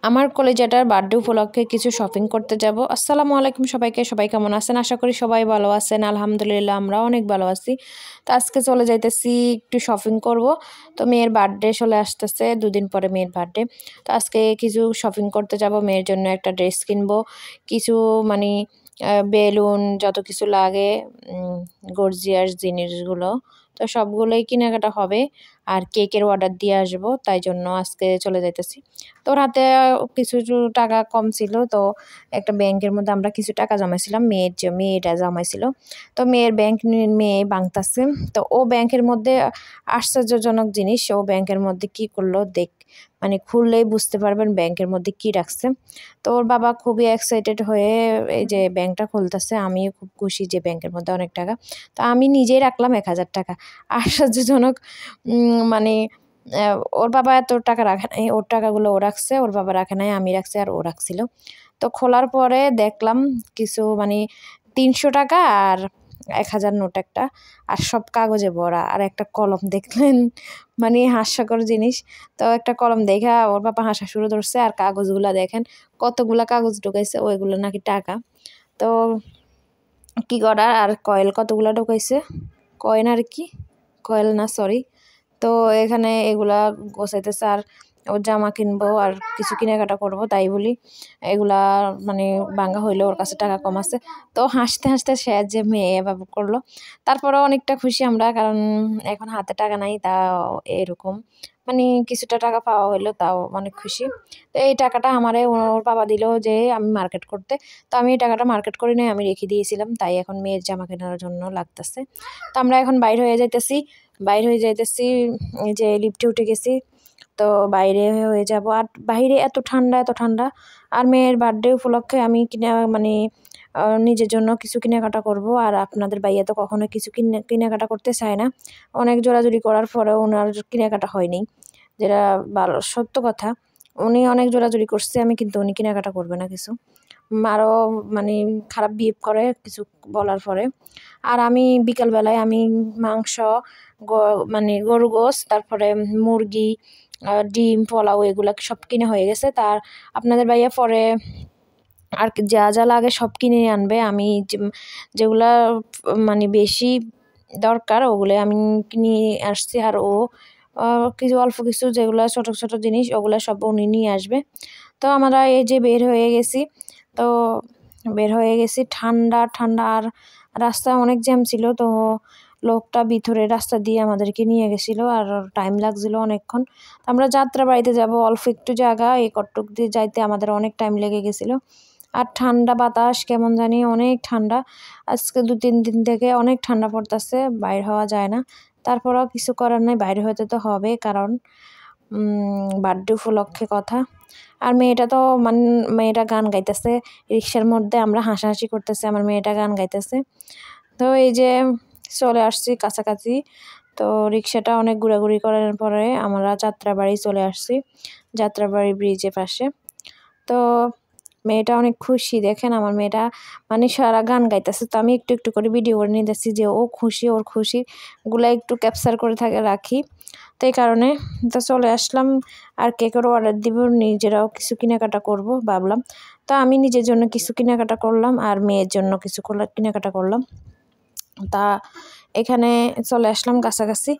আমার কলেজাটার বার্থডে উপলক্ষে কিছু শপিং করতে যাব। আসসালামু আলাইকুম সবাইকে। সবাই কেমন আছেন? আশা করি সবাই ভালো আছেন। আলহামদুলিল্লাহ আমরাও অনেক ভালো আছি। তো আজকে চলে যাইতেছি একটু শপিং করব। তো মেয়ের বার্থডে চলে আসতেছে, দুদিন পরে মেয়ের বার্থডে। তো আজকে কিছু শপিং করতে যাব, মেয়ের জন্য একটা ড্রেস কিনবো, কিছু মানে বেলুন যত কিছু লাগে, গর্জিয়াস জিনিসগুলো, তো সবগুলোই কেনাকাটা হবে। আর কেকের অর্ডার দিয়ে আসবো, তাই জন্য আজকে চলে যাইতেছি। তো ওর হাতে কিছু টাকা কম ছিল, তো একটা ব্যাংকের মধ্যে আমরা কিছু টাকা জমাইছিলাম, মেয়েটা জমাইছিল। তো মেয়ে ভাঙতাছে। তো ও ব্যাংকের মধ্যে আশ্চর্যজনক জিনিস, ও ব্যাংকের মধ্যে কি করলো মানে খুললেই বুঝতে পারবেন ব্যাংকের মধ্যে কি রাখছে। তো ওর বাবা খুবই এক্সাইটেড হয়ে এই যে ব্যাংকটা খুলতেছে, আমিও খুব খুশি যে ব্যাংকের মধ্যে অনেক টাকা। তো আমি নিজেই রাখলাম 1,000 টাকা। আশ্চর্যজনক মানে ওর বাবা এত টাকা রাখে নাই, ওর টাকাগুলো ও রাখছে, ওর বাবা রাখে নাই, আমি রাখছি আর ও রাখছিল। তো খোলার পরে দেখলাম কিছু মানে 300 টাকা আর 1,000 নোট একটা, আর সব কাগজে ভরা, আর একটা কলম দেখলেন, মানে হাস্যকর জিনিস। তো একটা কলম দেখা ওর বাবা হাসা শুরু করছে, আর কাগজগুলা দেখেন কতগুলা কাগজ ঢুকাইছে, ওইগুলো নাকি টাকা। তো কি করার, আর কয়েল কতগুলা ঢুকাইছে, কয়েন আর কি, কয়েল না সরি। তো এখানে এগুলা গোছাইতেছে, আর ওর জামা কিনবো আর কিছু কেনাকাটা করবো, তাই বলি এগুলা মানে ভাঙা হইলে ওর কাছে টাকা কম আছে। তো হাসতে হাসতে সে যে মেয়ে এভাবে করলো। তারপরেও অনেকটা খুশি আমরা, কারণ এখন হাতে টাকা নাই, তা এরকম মানে কিছুটা টাকা পাওয়া হইলো, তাও অনেক খুশি। তো এই টাকাটা আমারে ওর বাবা দিল যে আমি মার্কেট করতে। তো আমি এই টাকাটা মার্কেট করি নাই, আমি রেখে দিয়েছিলাম, তাই এখন মেয়ের জামা কেনার জন্য লাগতেছে। তো আমরা এখন বাইর হয়ে যাইতেছি, এই যে লিফটে উঠে গেছি। তো বাইরে হয়ে যাব, আর বাইরে এত ঠান্ডা এত ঠান্ডা। আর মেয়ের বার্থডে উপলক্ষে আমি মানে নিজের জন্য কিছু কেনাকাটা করব। আর আপনাদের ভাইয়া তো কখনো কিছু কেনাকাটা করতে চায় না, অনেক জোরাজুরি করার পরেও ওনার কেনাকাটা হয়নি, যেটা ভালো সত্য কথা। উনি অনেক জোরাজুরি করছে, আমি কিন্তু উনি কেনাকাটা করবে না কিছু, আরও মানে খারাপ বিহেভ করে কিছু বলার পরে। আর আমি বিকালবেলায় আমি মাংস, মানে গরু গোস, তারপরে মুরগি, ডিম, পোলাও এগুলা সব কিনে হয়ে গেছে। তার আপনাদের ভাইয়া পরে আর যা যা লাগে সব কিনে আনবে। আমি যেগুলা মানে বেশি দরকার ওগুলো আমি কিনে আসছি, আর ও কিছু অল্প কিছু যেগুলো ছোট ছোট জিনিস ওগুলো সব উনি নিয়ে আসবে। তো আমরা এই যে বের হয়ে গেছি, ঠান্ডা ঠান্ডা, আর রাস্তা অনেক জ্যাম ছিল। তো লোকটা ভিতরে রাস্তা দিয়ে আমাদেরকে নিয়ে গেছিলো, আর টাইম লাগছিল অনেকক্ষণ। আমরা যাত্রা বাড়িতে যাব, অল্প একটু জায়গা, এই কটক দিয়ে যাইতে আমাদের অনেক টাইম লেগে গেছিলো। আর ঠান্ডা বাতাস কেমন জানি, অনেক ঠান্ডা। আজকে 2-3 দিন থেকে অনেক ঠান্ডা পড়তেছে, বাইর হওয়া যায় না। তারপরেও কিছু করার নাই, বাইরে হতে তো হবে, কারণ বার্থডে উপলক্ষে কথা। আর মেয়েটা তো মেয়েটা গান গাইতেছে রিক্সার মধ্যে, আমরা হাসাহাসি করতেছি, আমার মেয়েটা গান গাইতেছে। তো এই যে চলে আসছি কাছাকাছি। তো রিক্সাটা অনেক ঘোরাঘুরি করার পরে আমরা যাত্রাবাড়ি চলে আসছি, যাত্রাবাড়ি ব্রিজের পাশে। তো মেয়েটা অনেক খুশি, দেখেন আমার মেয়েটা মানে সারা গান গাইতেছে। তো আমি একটু একটু করে ভিডিও করে নিতেছি যে ও খুশি, ওর খুশিগুলা একটু ক্যাপচার করে রাখি। তো এই কারণে তো চলে আসলাম, আর কেকেরও অর্ডার দিব, নিজেরাও কিছু কেনাকাটা করব ভাবলাম। তো আমি নিজের জন্য কিছু কেনাকাটা করলাম, আর মেয়ের জন্য কিছু কেনাকাটা করলাম। তা এখানে চলে আসলাম কাছাকাছি,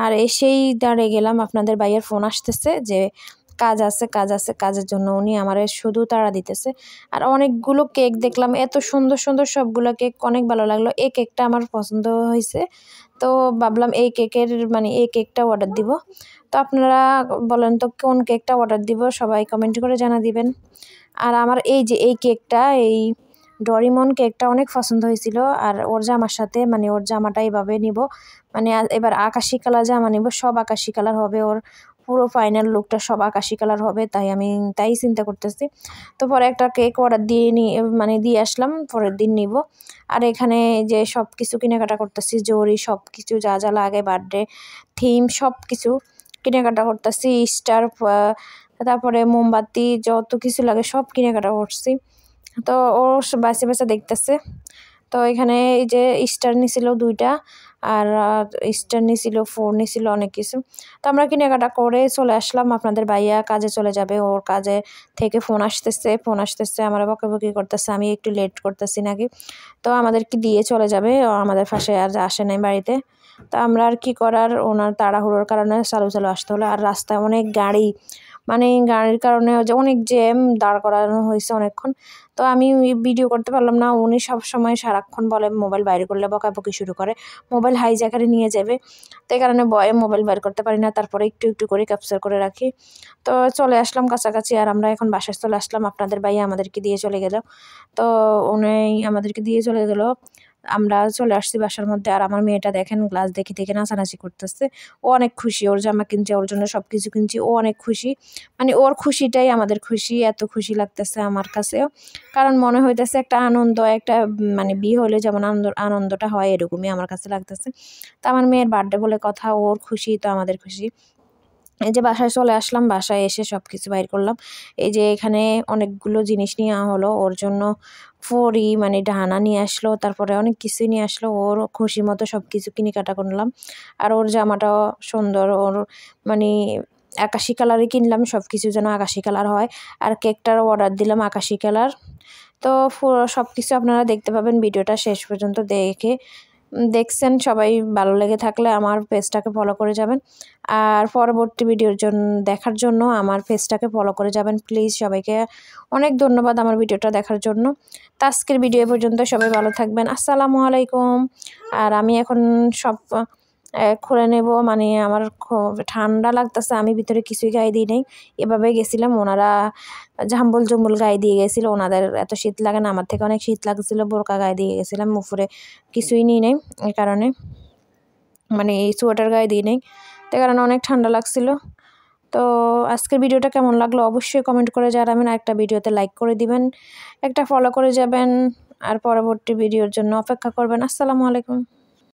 আর এসেই দাঁড়িয়ে গেলাম, আপনাদের ভাইয়ের ফোন আসতেছে যে কাজ আছে কাজ আছে, কাজের জন্য উনি আমারে শুধু তাড়া দিতেছে। আর অনেকগুলো কেক দেখলাম, এত সুন্দর সুন্দর সবগুলো কেক, অনেক ভালো লাগলো। এই কেকটা আমার পছন্দ হয়েছে, তো ভাবলাম এই কেকটা অর্ডার দিব। তো আপনারা বলেন তো কোন কেকটা অর্ডার দিব, সবাই কমেন্ট করে জানা দিবেন। আর আমার এই যে এই কেকটা, এই ডরিমন কেকটা অনেক পছন্দ হয়েছিল। আর ওর জামার সাথে মানে ওর জামাটা এইভাবে নিব, মানে এবার আকাশি কালার জামা নিব, সব আকাশি কালার হবে, ওর পুরো ফাইনাল লুকটা সব আকাশি কালার হবে, তাই চিন্তা করতেছি। তো পরে একটা কেক অর্ডার দিয়ে আসলাম, পরের দিন নিব। আর এখানে যে সব কিছু কেনাকাটা করতেছি, জরি সব কিছু যা যা লাগে, বার্থডে থিম সব কিছু কেনাকাটা করতেছি, স্টার, তারপরে মোমবাতি যত কিছু লাগে সব কেনাকাটা করছি। তো ও বাসে বাসে দেখতেছে। তো এখানে এই যে স্টার নিছিল 2টা আর স্টার নিছিল, ফোন নিছিল, অনেক কিছু। তো আমরা কেনাকাটা করে চলে আসলাম। আপনাদের ভাইয়া কাজে চলে যাবে, ওর কাজে থেকে ফোন আসতেছে, আমার বকাবকি করতেছে আমি একটু লেট করতেছি নাকি। তো আমাদেরকে দিয়ে চলে যাবে, ও আমাদের পাশে আর আসে নাই বাড়িতে। তো আমরা আর কি করার, ওনার তাড়াহুড়োর কারণে চালু আসতে হলো। আর রাস্তায় অনেক গাড়ি, মানে গাড়ির কারণে যে অনেক জ্যাম, দাঁড় করানো হয়েছে অনেকক্ষণ। তো আমি ভিডিও করতে পারলাম না। উনি সবসময় সারাক্ষণ বলে মোবাইল বাইরে করলে বকাবকি শুরু করে, মোবাইল হাইজ্যাকারে নিয়ে যাবে। তো এই কারণে ভয়ে মোবাইল বের করতে পারি না, তারপরে একটু একটু করে ক্যাপচার করে রাখি। তো চলে আসলাম কাছাকাছি, আর আমরা এখন বাসায় চলে আসলাম। আপনাদের ভাইয়া আমাদেরকে দিয়ে চলে গেল। তো উনি আমাদেরকে দিয়ে চলে গেল, আমরা চলে আসছি বাসার মধ্যে। আর আমার মেয়েটা দেখেন গ্লাস দেখে দেখে নাচানাচি করতেছে। ও অনেক খুশি, ওর জামা কিনছি, ওর জন্য সব কিছু কিনছি, ও অনেক খুশি। মানে ওর খুশিটাই আমাদের খুশি, এত খুশি লাগতেছে আমার কাছেও। কারণ মনে হইতেছে একটা আনন্দ, একটা মানে বিয়ে হলে যেমন আনন্দটা হয় এরকমই আমার কাছে লাগতেছে। তো আমার মেয়ের বার্থডে বলে কথা, ওর খুশি তো আমাদের খুশি। এই যে বাসায় চলে আসলাম, বাসায় এসে সব কিছু বাইর করলাম। এই যে এখানে অনেকগুলো জিনিস নেওয়া হলো ওর জন্য। ফড়ি মানে ডানা নিয়ে আসলো, তারপরে অনেক কিছুই নিয়ে আসলো। ওর খুশি মতো সব কিছু কেনাকাটা করলাম। আর ওর জামাটাও সুন্দর, ওর মানে আকাশি কালারই কিনলাম, সব কিছু যেন আকাশি কালার হয়। আর কেকটারও অর্ডার দিলাম আকাশি কালার। তো সব কিছু আপনারা দেখতে পাবেন ভিডিওটা শেষ পর্যন্ত দেখে। দেখছেন, সবাই ভালো লেগে থাকলে আমার পেজটাকে ফলো করে যাবেন। আর পরবর্তী ভিডিওর জন্য দেখার জন্য আমার পেজটাকে ফলো করে যাবেন প্লিজ। সবাইকে অনেক ধন্যবাদ আমার ভিডিওটা দেখার জন্য। তো আজকের ভিডিও পর্যন্ত, সবাই ভালো থাকবেন। আসসালামু আলাইকুম। আর আমি এখন সব খুলে নেব, মানে আমার ঠান্ডা লাগতেছে, আমি ভিতরে কিছুই গায়ে দিই নাই, এভাবে গেছিলাম। ওনারা ঝাম্বল জম্বল গায়ে দিয়ে গেছিল, ওনাদের এত শীত লাগে না, আমার থেকে অনেক শীত লাগছিল, বোরকা গায়ে দিয়ে গেছিলাম, উপরে কিছুই নিই নাই। এই কারণে মানে এই সোয়েটার গায়ে দিই নেই, তাই কারণে অনেক ঠান্ডা লাগছিল। তো আজকের ভিডিওটা কেমন লাগলো অবশ্যই কমেন্ট করে জানাবেন। একটা ভিডিওতে লাইক করে দিবেন, একটা ফলো করে যাবেন, আর পরবর্তী ভিডিওর জন্য অপেক্ষা করবেন। আসসালামু আলাইকুম।